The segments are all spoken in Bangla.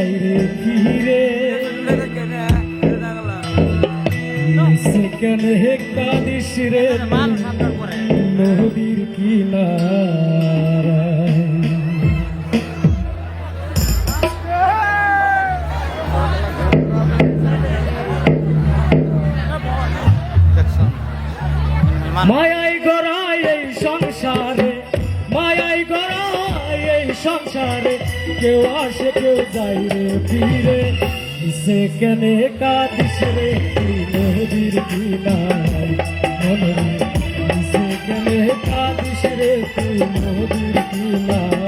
যাই রে ফিরে সেখানে কাঁদিস রে নদীর কিনারায় মায়াই গড়াই এই সংসারে মায়াই গড়াই এই সংসারে কেউ আসে কেউ যাই রে ফিরে সেখানে কাঁদিস রে নদীর কিনারায় মনে সেখানে কাঁদিস রে নদীর কিনারায়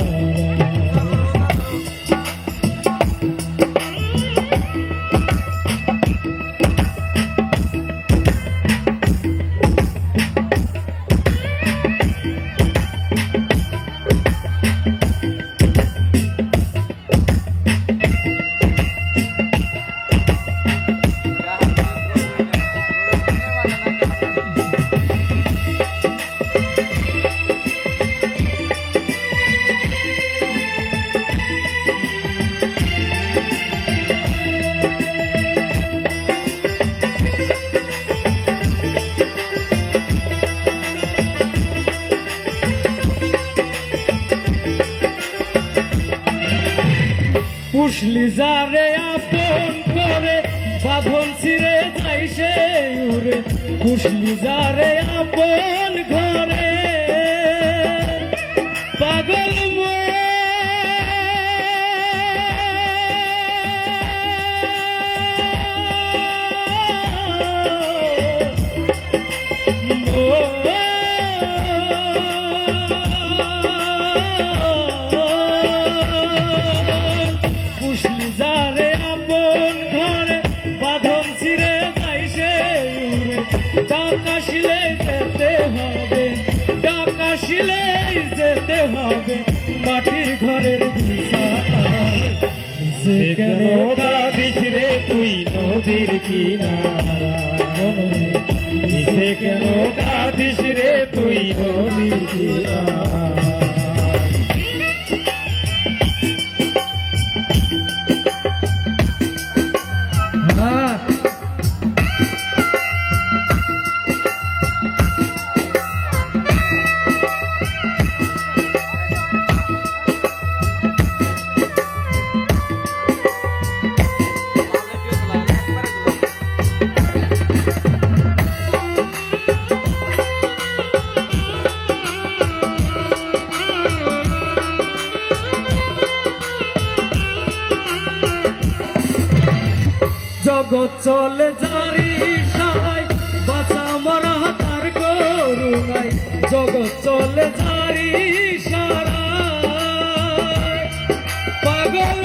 পুষলি যারে আপন করে বাঁধন ছিঁড়ে যাই সে উড়ে পুষলি যারে আপন ঘরে পাগল ডাকাশিলে যেতে হবে ডাকাশিলে যেতে হবে মাটির ঘরের সে কেন কাঁদিস রে তুই নদীর কিনারায় সে কেন কাঁদিস রে তুই নদীর কিনারায় জগৎ চলে জারি সারাই বাঁচা মরা তার গরু নাই জগৎ চলে জারি সারাই পাগল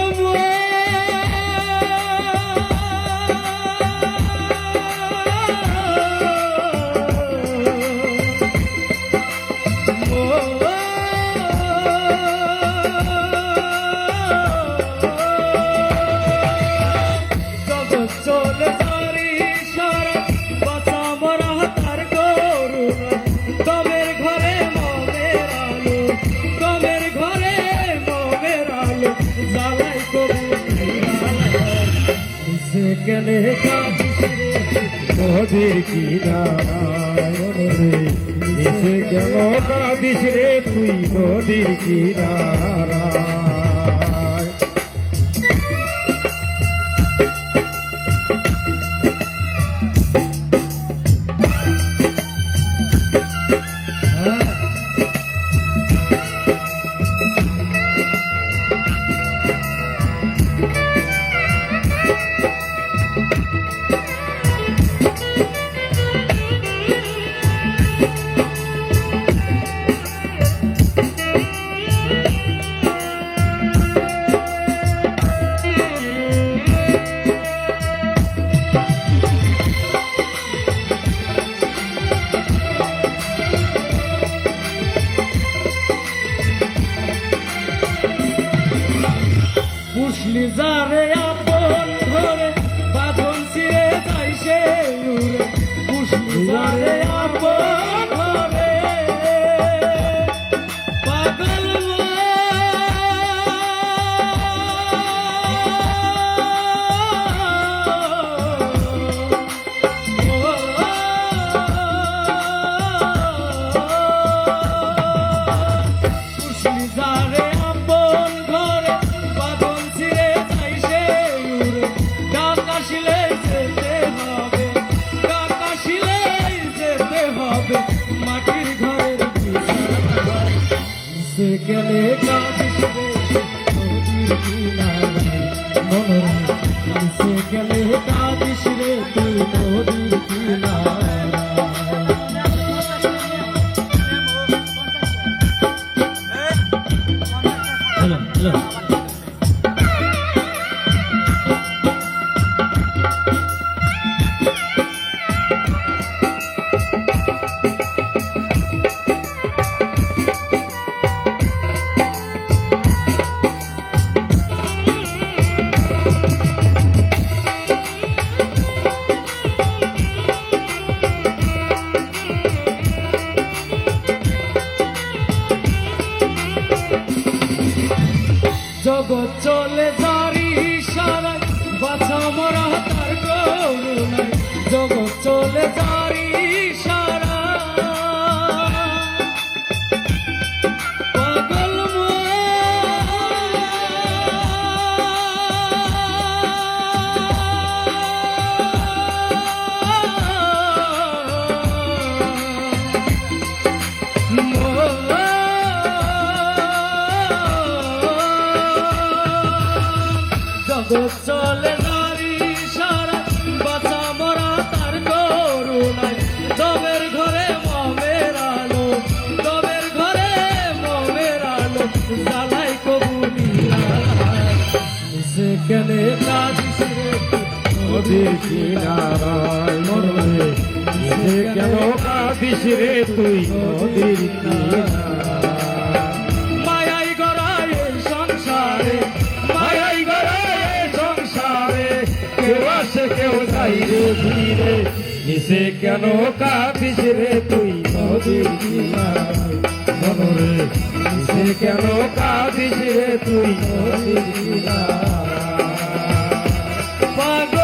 চলে জারি সারা বাঁচা মরা তার গরু তবের ঘরে মমের আলো তবের ঘরে মমের আলো জ্বালাই সেখানে কাঁদিস নদীর কিনারায় সে কেন কাঁদিস রে তুই নদীর কিনারায় পুষলি যারে আপন ঘরে বাঁধন ছিঁড়ে যাই সে উড়ে পুষলি যারে আপন ঘরে পাগল তোর মাটির ঘরের বিছানা সে গেলে কাঁদিস রে নদীর কিনারায় মনোরে সে গেলে কাঁদিস রে তুই নদীর কিনারায় হ্যালো হ্যালো জগৎ চলে যারি সারাই বাছা মরা তার করুণায় জগৎ চলে যারি সারা পাগল জগৎ চলে নারী সারা বাঁচা মরা তার করুণায় দমের ঘরে মমের আলো দমের ঘরে মমের আলো জ্বালাই কবুলি সে কেনে কাঁদিস রে নদীর কিনারায় মনোরে সে কেন কাঁদিস রে তুই নদীর কিনারায় মায়াই গড়ায় এই সংসারে মায়াই গড়ায় এই সংসারে কেউ আসে কেউ যাই রে ধীরে নিচে কেন কাঁদিস রে তুই নদীর কিনারায় মনোরে নিচে কেন কাঁদিস রে তুই নদীর কিনারায় পাগল